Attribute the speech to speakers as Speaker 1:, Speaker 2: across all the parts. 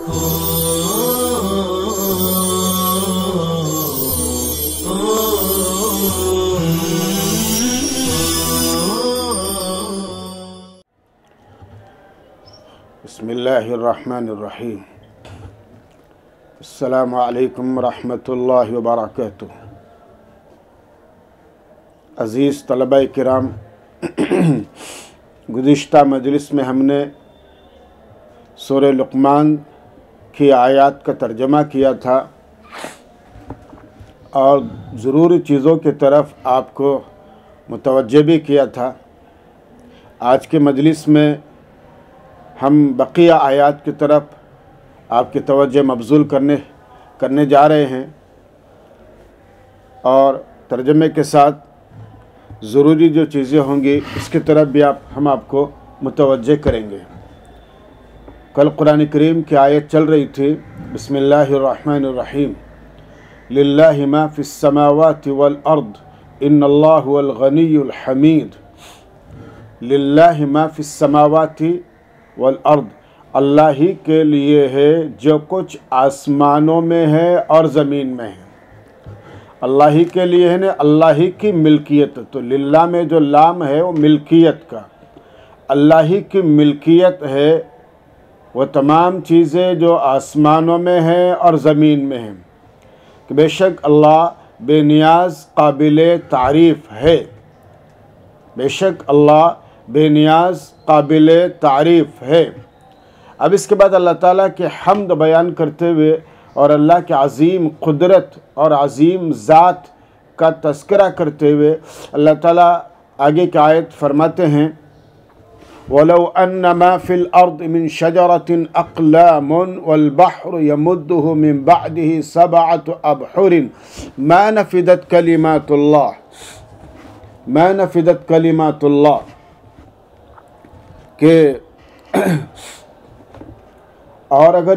Speaker 1: بسم اللہ الرحمن الرحیم۔ السلام علیکم ورحمۃ اللہ وبرکاتہ۔ عزیز طلبہ کرام، گزشتہ مجلس میں ہم نے سورہ لقمان کی آیات کا ترجمہ کیا تھا اور ضروری چیزوں کی طرف آپ کو متوجہ بھی کیا تھا۔ آج کے مجلس میں ہم بقیہ آیات کی طرف آپ کی توجہ مبذول کرنے جا رہے ہیں اور ترجمے کے ساتھ ضروری جو چیزیں ہوں گی اس کی طرف بھی ہم آپ کو متوجہ کریں گے۔ کل قرآن کریم کی آیت چل رہی تھی، بسم اللہ الرحمن الرحیم، للہ ما فی السماوات والارض ان اللہ هو الغنی الحمید۔ للہ ما فی السماوات والارض، اللہ ہی کے لیے ہے جو کچھ آسمانوں میں ہے اور زمین میں ہے۔ اللہ ہی کے لیے ہے نا، اللہ ہی کی ملکیت۔ تو للہ میں جو لام ہے وہ ملکیت کا، اللہ ہی کی ملکیت ہے وہ تمام چیزیں جو آسمانوں میں ہیں اور زمین میں ہیں، کہ بے شک اللہ بے نیاز قابل تعریف ہے۔ بے شک اللہ بے نیاز قابل تعریف ہے۔ اب اس کے بعد اللہ تعالیٰ کے حمد بیان کرتے ہوئے اور اللہ کے عظیم قدرت اور عظیم ذات کا تذکرہ کرتے ہوئے اللہ تعالیٰ آگے کی آیت فرماتے ہیں، وَلَوْ أَنَّ مَا فِي الْأَرْضِ مِنْ شَجَرَةٍ أَقْلَامٌ وَالْبَحْرُ يَمُدُّهُ مِنْ بَعْدِهِ سَبْعَةُ أَبْحُرٍ مَا نَفِدَتْ كَلِمَاتُ اللَّهِ، مَا نَفِدَتْ كَلِمَاتُ اللَّهِ، کہ اور اگر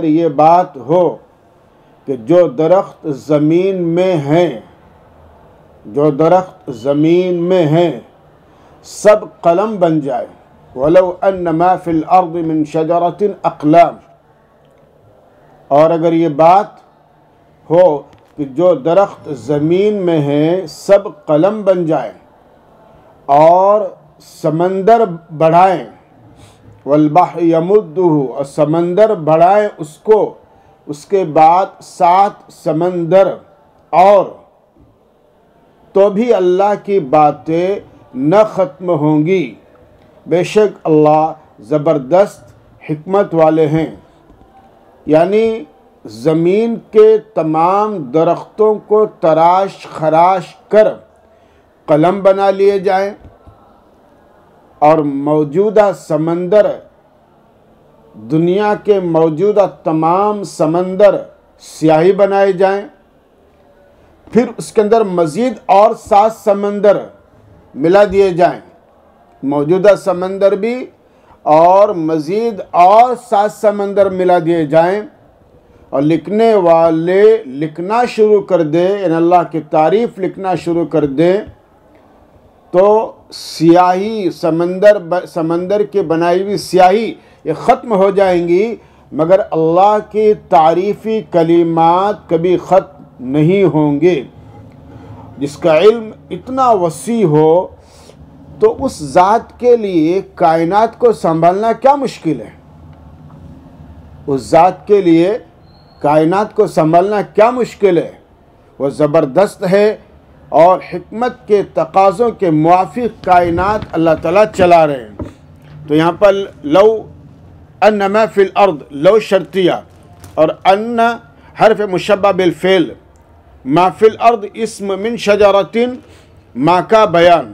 Speaker 1: یہ بات ہو کہ جو درخت زمین میں ہیں، جو درخت زمین میں ہیں سب قلم بن جائے، وَلَوْ أَنَّ مَا فِي الْأَرْضِ مِنْ شَجَرَةٍ أَقْلَامٌ، اور اگر یہ بات ہو کہ جو درخت زمین میں ہیں سب قلم بن جائے اور سمندر بڑھائیں، والبحر یمدہ، اور سمندر بڑھائیں اس کو، اس کے بعد 7 سمندر اور، تو بھی اللہ کی باتیں نہ ختم ہوں گی۔ بے شک اللہ زبردست حکمت والے ہیں۔ یعنی زمین کے تمام درختوں کو تراش خراش کر قلم بنا لیے جائیں اور موجودہ سمندر، دنیا کے موجودہ تمام سمندر سیاہی بنائے جائیں، پھر اس کے اندر مزید اور 7 سمندر ملا دیے جائیں، موجودہ سمندر بھی اور مزید اور 7 سمندر ملا دیے جائیں، اور لکھنے والے لکھنا شروع کر دیں، یعنی اللہ کی تعریف لکھنا شروع کر دیں، تو سیاہی سمندر کے بنائی ہوئی سیاہی یہ ختم ہو جائیں گی، مگر اللہ کی تعریفی کلمات کبھی ختم نہیں ہوں گے۔ جس کا علم اتنا وسیع ہو تو اس ذات کے لیے کائنات کو سنبھالنا کیا مشکل ہے؟ اس ذات کے لیے کائنات کو سنبھالنا کیا مشکل ہے؟ وہ زبردست ہے اور حکمت کے تقاضوں کے موافق کائنات اللہ تعالیٰ چلا رہے ہیں۔ تو یہاں پر لو ان ما فی الارض، لو شرطیہ اور ان حرف مشبہ بالفعل، ما فی الارض اسم من شجرۃ، ما کا بیان،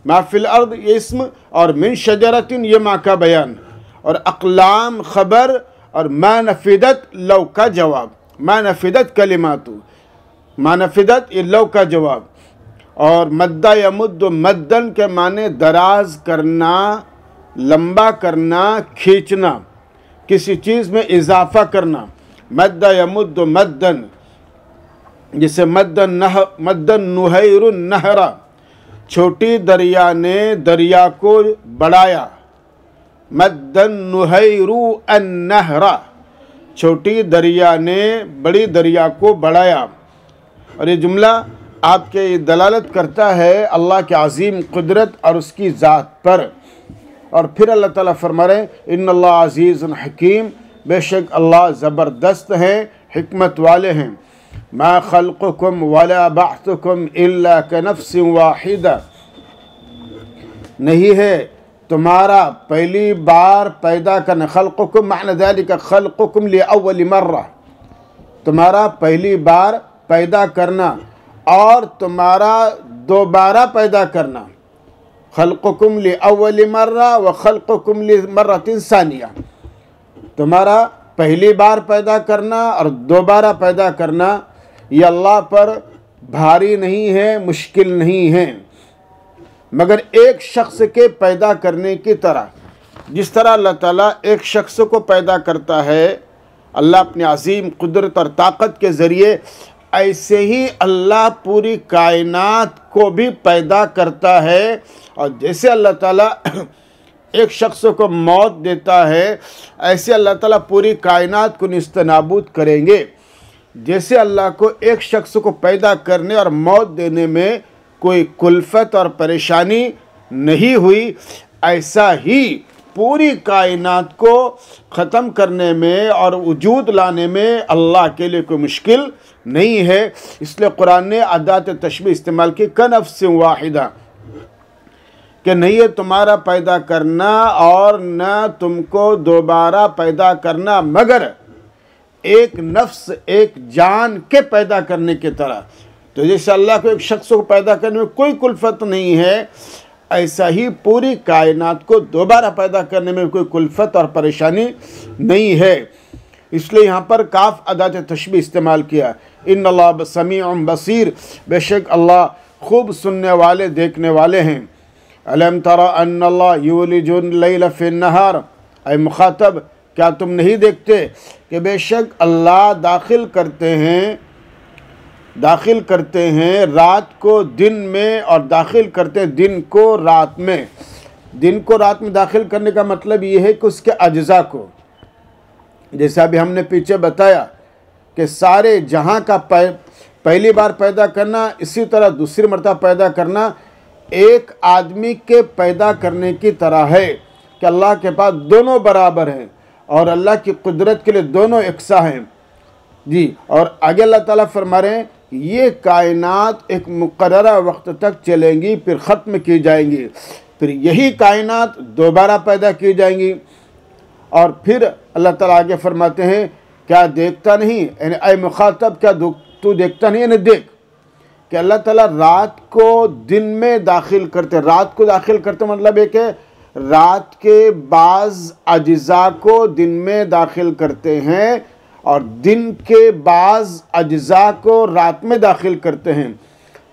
Speaker 1: ما فی الارض یہ اسم اور من شجرۃ یہ ما کا بیان، اور اقلام خبر اور ما نفدت لو کا جواب، ما نفدت کلمات، ما نفدت یہ لو کا جواب، اور مدّ یمد مدن کے معنی دراز کرنا، لمبا کرنا، کھینچنا، کسی چیز میں اضافہ کرنا، مدّ یمد مدن، جسے مدن نہیر النہر، چھوٹی دریا نے دریا کو بڑھایا، مد النہیر النہر، چھوٹی دریا نے بڑی دریا کو بڑھایا۔ اور یہ جملہ آپ کے دلالت کرتا ہے اللہ کے عظیم قدرت اور اس کی ذات پر۔ اور پھر اللہ تعالیٰ فرما رہے ہیں ان اللہ عزیز حکیم، بے شک اللہ زبردست ہیں، حکمت والے ہیں۔ ما خلقکم ولا بعثکم الا کنفس واحدہ، نہیں ہے تمہارا پہلی بار پیدا کرنا، خلقکم معنی ذالک خلقکم لأول مرہ، تمہارا پہلی بار پیدا کرنا اور تمہارا دوبارہ پیدا کرنا، خلقکم لأول مرہ و خلقکم لمرۃ ثانیہ، تمہارا پہلی بار پیدا کرنا اور دوبارہ پیدا کرنا یہ اللہ پر بھاری نہیں ہے، مشکل نہیں ہے، مگر ایک شخص کے پیدا کرنے کی طرح، جس طرح اللہ تعالیٰ ایک شخص کو پیدا کرتا ہے اللہ اپنی عظیم قدرت اور طاقت کے ذریعے، ایسے ہی اللہ پوری کائنات کو بھی پیدا کرتا ہے۔ اور جیسے اللہ تعالیٰ ایک شخص کو موت دیتا ہے، ایسے اللہ تعالیٰ پوری کائنات کو نیست نابود کریں گے۔ جیسے اللہ کو ایک شخص کو پیدا کرنے اور موت دینے میں کوئی کلفت اور پریشانی نہیں ہوئی، ایسا ہی پوری کائنات کو ختم کرنے میں اور وجود لانے میں اللہ کے لیے کوئی مشکل نہیں ہے۔ اس لیے قرآن نے ادات تشبیہ استعمال کی کنفس واحدہ، کہ نہیں ہے تمہارا پیدا کرنا اور نہ تم کو دوبارہ پیدا کرنا، مگر ایک نفس، ایک جان کے پیدا کرنے کی طرح۔ تو جیسے اللہ کو ایک شخص کو پیدا کرنے میں کوئی کلفت نہیں ہے، ایسا ہی پوری کائنات کو دوبارہ پیدا کرنے میں کوئی کلفت اور پریشانی نہیں ہے۔ اس لیے یہاں پر کاف ادات تشبیہ استعمال کیا، ان اللہ سمیع بصیر، بے شک اللہ خوب سننے والے دیکھنے والے ہیں۔ الم تر ان اللہ یولج اللیل فی النہار، اے مخاطب کیا تم نہیں دیکھتے کہ بے شک اللہ داخل کرتے ہیں رات کو دن میں اور داخل کرتے ہیں دن کو رات میں۔ دن کو رات میں داخل کرنے کا مطلب یہ ہے کہ اس کے اجزاء کو، جیسے ابھی ہم نے پیچھے بتایا کہ سارے جہاں کا پہلی بار پیدا کرنا، اسی طرح دوسری مرتبہ پیدا کرنا ایک آدمی کے پیدا کرنے کی طرح ہے کہ اللہ کے پاس دونوں برابر ہیں اور اللہ کی قدرت کے لیے دونوں یکساں ہیں۔ جی، اور آگے اللہ تعالیٰ فرما رہے ہیں یہ کائنات ایک مقررہ وقت تک چلیں گی، پھر ختم کی جائیں گی، پھر یہی کائنات دوبارہ پیدا کی جائیں گی۔ اور پھر اللہ تعالیٰ آگے فرماتے ہیں کیا دیکھتا نہیں، یعنی اے مخاطب کیا تو دیکھتا نہیں، یعنی دیکھ کہ اللہ تعالیٰ رات کو دن میں داخل کرتے، رات کو داخل کرتے مطلب ہے کہ رات کے بعض اجزاء کو دن میں داخل کرتے ہیں اور دن کے بعض اجزاء کو رات میں داخل کرتے ہیں۔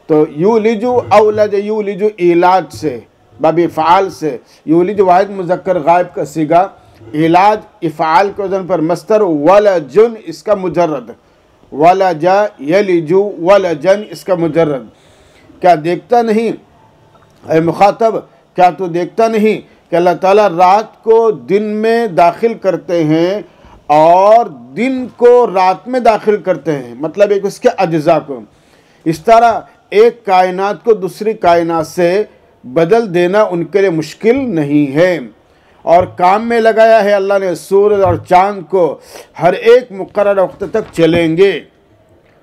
Speaker 1: تو یولجو اولج، یولجو ایلاج سے، باب افعال سے، یولج واحد مذکر غائب کا صیغہ، ایلاج افعال کے وزن پر مصدر، ولجن اس کا مجرد، ولجا یلجو ولجن اس کا مجرد۔ کیا دیکھتا نہیں اے مخاطب، کیا تو دیکھتا نہیں کہ اللہ تعالیٰ رات کو دن میں داخل کرتے ہیں اور دن کو رات میں داخل کرتے ہیں، مطلب ایک اس کے اجزاء کو۔ اس طرح ایک کائنات کو دوسری کائنات سے بدل دینا ان کے لیے مشکل نہیں ہے۔ اور کام میں لگایا ہے اللہ نے سورج اور چاند کو، ہر ایک مقررہ وقت تک چلیں گے۔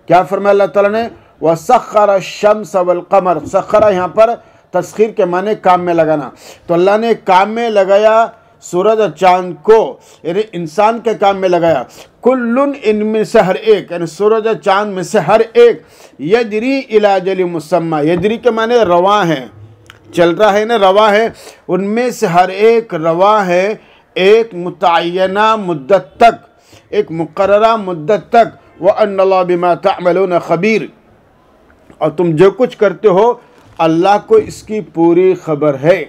Speaker 1: کیا فرمایا اللہ تعالیٰ نے؟ وَسَخَّرَ الشَّمْسَ وَالْقَمَرَ، سخرہ یہاں پر تسخیر کے معنی کام میں لگانا، تو اللہ نے کام میں لگایا سورج اور چاند کو، یعنی انسان کے کام میں لگایا۔ کلن ان میں سے ہر ایک، یعنی سورج اور چاند میں سے ہر ایک، یجری الی اجل مسمی، یجری کے معنی رواں ہے، چل رہا ہے نا، رواں ہے، ان میں سے ہر ایک رواں ہے ایک متعینہ مدت تک، ایک مقررہ مدت تک۔ وَأَنَّ اللَّهَ بِمَا تَعْمَلُونَ خَبِيرٌ، اور تم جو کچھ کرتے ہو اللہ کو اس کی پوری خبر ہے،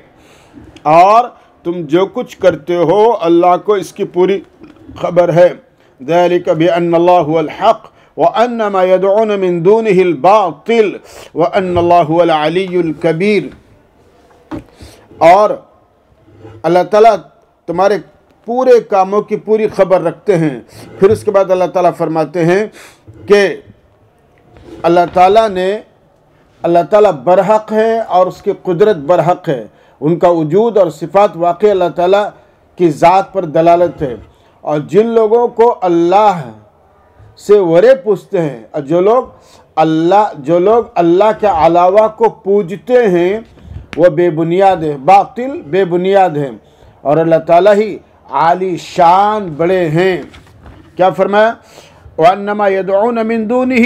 Speaker 1: اور تم جو کچھ کرتے ہو اللہ کو اس کی پوری خبر ہے۔ ذَلِكَ بِأَنَّ اللَّهَ هُوَ الْحَقُّ وَأَنَّ مَا يَدْعُونَ مِن دُونِهِ الْبَاطِلُ وَأَنَّ اللَّهَ هُوَ الْعَلِيُّ الْكَبِيرُ۔ اور اللہ تعالیٰ تمہارے پورے کاموں کی پوری خبر رکھتے ہیں۔ پھر اس کے بعد اللہ تعالیٰ فرماتے ہیں کہ اللہ تعالیٰ برحق ہے اور اس کی قدرت برحق ہے، ان کا وجود اور صفات واقعی اللہ تعالیٰ کی ذات پر دلالت ہے۔ اور جن لوگوں کو اللہ سے ورے پوچھتے ہیں اور جو لوگ اللہ کے علاوہ کو پوجتے ہیں وہ بے بنیاد ہے، باطل بے بنیاد ہیں، اور اللہ تعالیٰ ہی عالی شان بڑے ہیں۔ کیا فرمایا؟ وَأَنَّمَا يَدْعُونَ مِن دُونِهِ،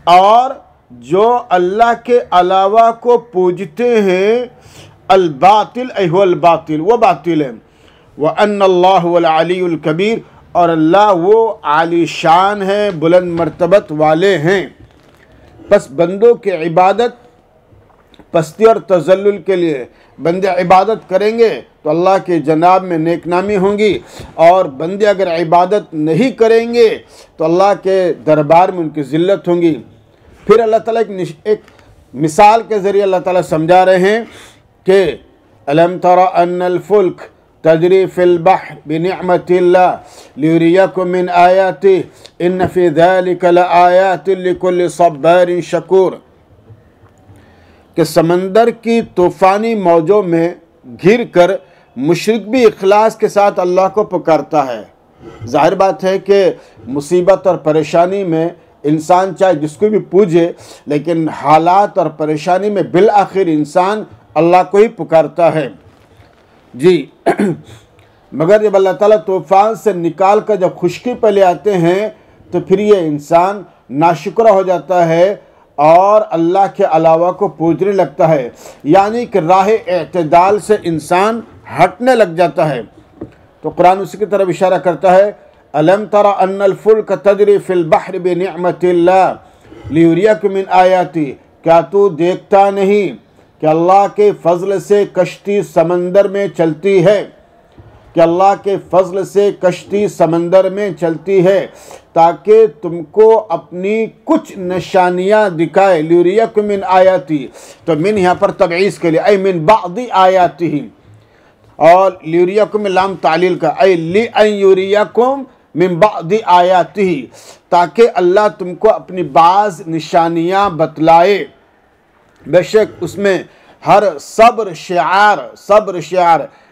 Speaker 1: اور جو اللہ کے علاوہ کو پوجتے ہیں الباطل ایہو الباطل، وہ باطل ہے۔ وَأَنَّ اللَّهُ وَالْعَلِيُّ الْكَبِيرُ، اور اللہ وہ عالی شان ہے، بلند مرتبت والے ہیں۔ پس بندوں کی عبادت پستی اور تذلل کے لیے، بندے عبادت کریں گے تو اللہ کے جناب میں نیک نامی ہوں گی، اور بندے اگر عبادت نہیں کریں گے تو اللہ کے دربار میں ان کی ذلت ہوں گی۔ پھر اللہ تعالیٰ ایک مثال کے ذریعے اللہ تعالیٰ سمجھا رہے ہیں کہ أَلَمْ تَرَ أَنَّ الْفُلْكَ تَجْرِي فِي الْبَحْرِ بِنِعْمَةِ اللَّهِ لِيُرِيَكُم مِّنْ آيَاتِهِ إِنَّ فِي ذَلِكَ لَآيَاتٍ لِكُلِّ صَبَّارٍ شَكُورٍ، کہ سمندر کی طوفانی موجوں میں گھر کر مشرک بھی اخلاص کے ساتھ اللہ کو پکارتا ہے۔ ظاہر بات ہے کہ مصیبت اور پریشانی میں انسان چاہے جس کو بھی پوجے، لیکن حالات اور پریشانی میں بالآخر انسان اللہ کو ہی پکارتا ہے۔ جی مگر جب اللہ تعالیٰ طوفان سے نکال کر جب خشکی پہ لے آتے ہیں تو پھر یہ انسان ناشکرہ ہو جاتا ہے اور اللہ کے علاوہ کو پوجنے لگتا ہے، یعنی کہ راہ اعتدال سے انسان ہٹنے لگ جاتا ہے۔ تو قرآن اسی کی طرف اشارہ کرتا ہے، أَلَمْ تَرَ أَنَّ الْفُلْكَ تَجْرِي فِي الْبَحْرِ بِنِعْمَةِ اللَّهِ لِيُرِيَكُم مِّنْ آيَاتِهِ، کیا تو دیکھتا نہیں کہ اللہ کے فضل سے کشتی سمندر میں چلتی ہے، کہ اللہ کے فضل سے کشتی سمندر میں چلتی ہے تاکہ تم کو اپنی کچھ نشانیاں دکھائے۔ لِيُرِيَكُم مِّنْ آيَاتِهِ، تو من یہاں پر تبعیض کے لیے، اے من بعض آیاتہ، اور لیوریکم لام تعلیل کا، اے لِأَن یُرِیَکُم من بعض آیاتہ، تاکہ اللہ تم کو اپنی بعض نشانیاں بتلائے۔ بے شک اس میں ہر صبر شعار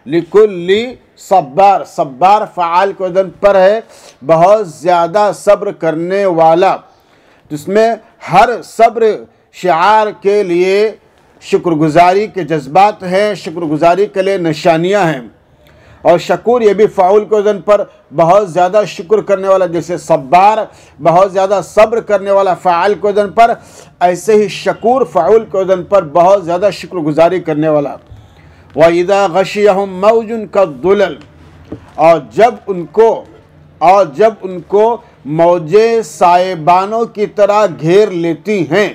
Speaker 1: لکل صبار، صبار فعال کو وزن پر ہے، بہت زیادہ صبر کرنے والا، جس میں ہر صبر شعار کے لیے شکر گزاری کے جذبات ہیں، شکر گزاری کے لیے نشانیاں ہیں۔ اور شکور یہ بھی فعول کے وزن پر بہت زیادہ شکر کرنے والا، جیسے صبار بہت زیادہ صبر کرنے والا فعال کے وزن پر، ایسے ہی شکور فعول کے وزن پر بہت زیادہ شکر گزاری کرنے والا۔ وَإِذَا غَشِيَهُم مَّوْجٌ كَالظُّلَلِ، اور جب ان کو موجیں سائبانوں کی طرح گھیر لیتی ہیں،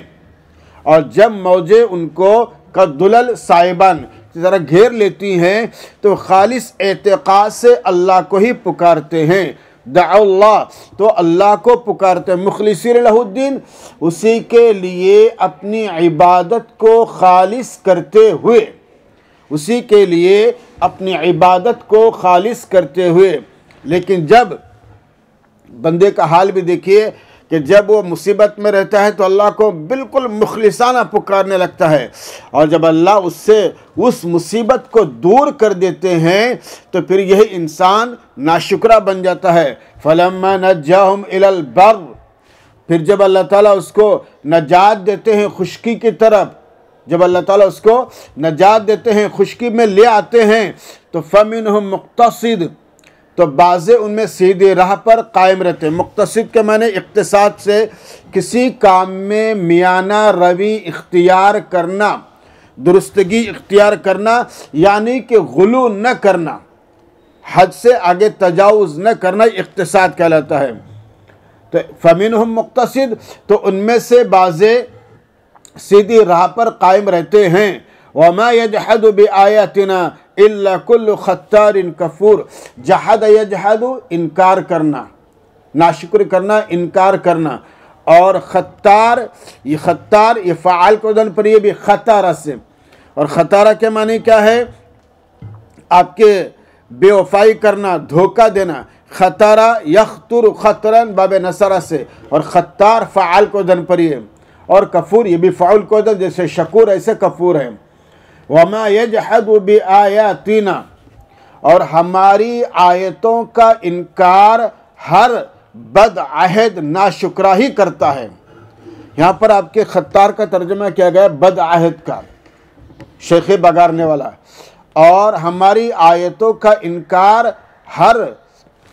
Speaker 1: اور جب موجیں ان کو کالظلل سائبان کی طرح گھیر لیتی ہیں تو خالص اعتقاد سے اللہ کو ہی پکارتے ہیں۔ دعوا اللہ، تو اللہ کو پکارتے ہیں، مخلصین لہ الدین، اسی کے لیے اپنی عبادت کو خالص کرتے ہوئے، اسی کے لیے اپنی عبادت کو خالص کرتے ہوئے۔ لیکن جب بندے کا حال بھی دیکھیے کہ جب وہ مصیبت میں رہتا ہے تو اللہ کو بالکل مخلصانہ پکارنے لگتا ہے، اور جب اللہ اس سے اس مصیبت کو دور کر دیتے ہیں تو پھر یہی انسان ناشکرہ بن جاتا ہے۔ فَلَمَّا نَجَّاهُمْ إِلَى الْبَرِّ، پھر جب اللہ تعالیٰ اس کو نجات دیتے ہیں خشکی کی طرف، جب اللہ تعالیٰ اس کو نجات دیتے ہیں، خشکی میں لے آتے ہیں، تو فَمِنْهُمْ مُقْتَصِدٌ، تو بعضے ان میں سیدھے راہ پر قائم رہتے ہیں۔ مقتصد کے معنی اقتصاد سے کسی کام میں میانہ روی اختیار کرنا، درستگی اختیار کرنا، یعنی کہ غلو نہ کرنا، حد سے آگے تجاوز نہ کرنا، اقتصاد کہلاتا ہے۔ تو فَمِنْهُمْ مُقْتَصِد، تو ان میں سے بعضے سیدھی راہ پر قائم رہتے ہیں۔ وَمَا يَجْحَدُ بِآيَاتِنَا إِلَّا كُلُّ خَتَّارٍ كَفُورٍ، جحد یجحد انکار کرنا، ناشکر کرنا، انکار کرنا، اور خطار یہ فعال کو وزن پر یہ بھی خطارہ سے، اور خطارہ کے معنی کیا ہے؟ آپ کے بے وفائی کرنا، دھوکہ دینا. خطرہ یخطر خطرن باب نصرہ سے، اور خطار فعال کو وزن پر ہے، اور کفور یہ بھی فعول کو وزن، جیسے شکور ایسے کفور ہے. وما یجحد بآیاتنا، اور ہماری آیتوں کا انکار ہر بد عہد ناشکرا ہی کرتا ہے. یہاں پر آپ کے خطار کا ترجمہ کیا گیا بد عہد کا، شیخ بگارنے والا. اور ہماری آیتوں کا انکار ہر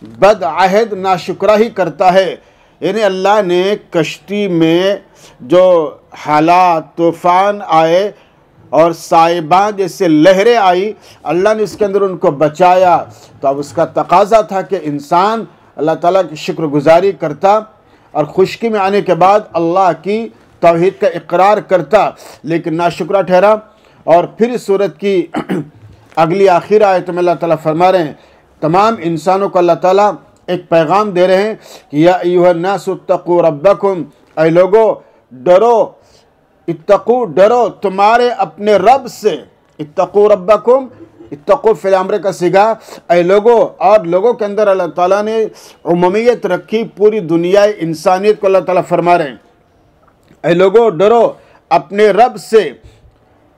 Speaker 1: بد عہد ناشکرا ہی کرتا ہے. یعنی اللہ نے کشتی میں جو حالات طوفان آئے اور سائبان جیسے لہریں آئی، اللہ نے اس کے اندر ان کو بچایا. تو اب اس کا تقاضا تھا کہ انسان اللہ تعالیٰ کی شکر گزاری کرتا اور خشکی میں آنے کے بعد اللہ کی توحید کا اقرار کرتا، لیکن ناشکرا ٹھہرا. اور پھر اس صورت کی اگلی آخر آیت میں اللہ تعالیٰ فرما رہے ہیں، تمام انسانوں کو اللہ تعالیٰ ایک پیغام دے رہے ہیں کہ یا ایھا الناس اتقوا ربکم، اے لوگو ڈرو، اتقو ڈرو تمہارے اپنے رب سے. اتقوا ربکم، اتقو فعل امر کا صیغہ، اے لوگو. اور لوگوں کے اندر اللہ تعالیٰ نے عمومیت رکھی، پوری دنیا انسانیت کو اللہ تعالیٰ فرما رہے ہیں اے لوگو ڈرو اپنے رب سے.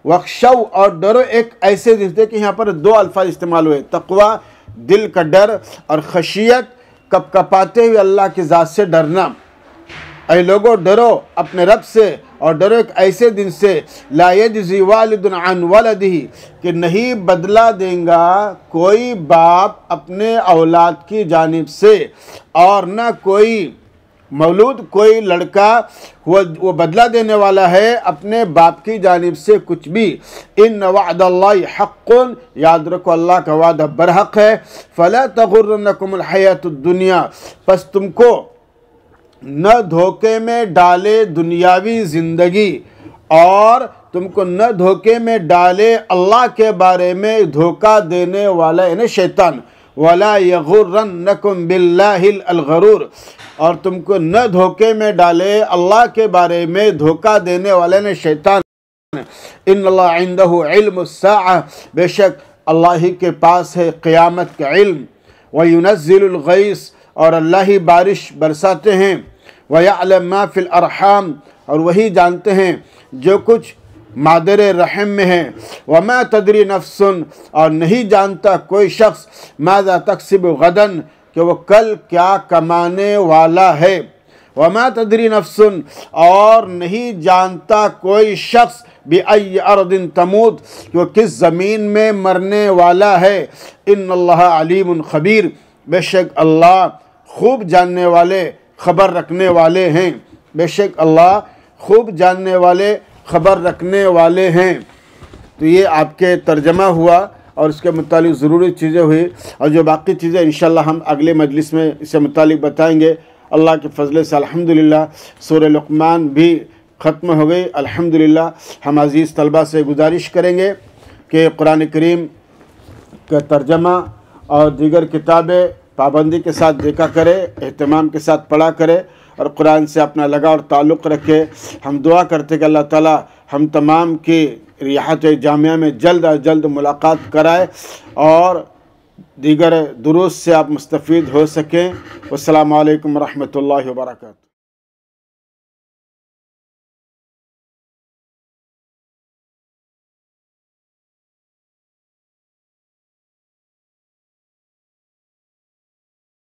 Speaker 1: وخشو، اور ڈرو ایک ایسے دیکھتے کہ یہاں پر دو الفاظ استعمال ہوئے، تقوی دل کا ڈر، اور خشیت کپ کپاتے ہوئے اللہ کی ذات سے ڈرنا. اے لوگو ڈرو اپنے رب سے، اور ڈرو ایک ایسے دن سے لا یجزی والد عن ولدہ، کہ نہیں بدلہ دیں گا کوئی باپ اپنے اولاد کی جانب سے، اور نہ کوئی مولود، کوئی لڑکا وہ بدلہ دینے والا ہے اپنے باپ کی جانب سے کچھ بھی. ان وعد اللہ حق، یاد رکھو اللہ کا وعدہ برحق ہے. فلا تغرنکم الحیات الدنیا، پس تم کو نہ دھوکے میں ڈالے دنیاوی زندگی، اور تم کو نہ دھوکے میں ڈالے اللہ کے بارے میں دھوکہ دینے والا یعنی شیطان. ولا یغرنکم باللہ الغرور، اور تم کو نہ دھوکے میں ڈالے اللہ کے بارے میں دھوکہ دینے والے نے شیطان. ان اللہ عندہ علم الساعہ، بے شک اللہ ہی کے پاس ہے قیامت کا علم. وینزل الغیث، اور اللہ ہی بارش برساتے ہیں. ویعلم ما فی الارحام، اور وہی جانتے ہیں جو کچھ مادر رحم میں ہے. وما تدری نفس، اور نہیں جانتا کوئی شخص ماذا تکسب غداً، کہ وہ کل کیا کمانے والا ہے. وما تدری نفس، اور نہیں جانتا کوئی شخص بأی ارض تموت، کہ وہ کس زمین میں مرنے والا ہے. ان اللہ علیم خبیر، بے شک اللہ خوب جاننے والے خبر رکھنے والے ہیں. بے شک اللہ خوب جاننے والے خبر رکھنے والے ہیں. تو یہ آپ کے ترجمہ ہوا اور اس کے متعلق ضروری چیزیں ہوئی، اور جو باقی چیزیں انشاءاللہ ہم اگلے مجلس میں اس سے متعلق بتائیں گے. اللہ کے فضل سے الحمدللہ سورہ لقمان بھی ختم ہو گئی. الحمدللہ ہم عزیز طلبہ سے گزارش کریں گے کہ قرآن کریم کا ترجمہ اور دیگر کتابیں پابندی کے ساتھ دیکھا کرے، اہتمام کے ساتھ پڑھا کرے، اور قرآن سے اپنا لگا اور تعلق رکھے. ہم دعا کرتے کہ اللہ تعالی ہم تمام کی ریاحت جامعہ میں جلد از جلد ملاقات کرائے اور دیگر دروس سے آپ مستفید ہو سکیں. والسلام علیکم ورحمۃ اللہ وبرکاتہ.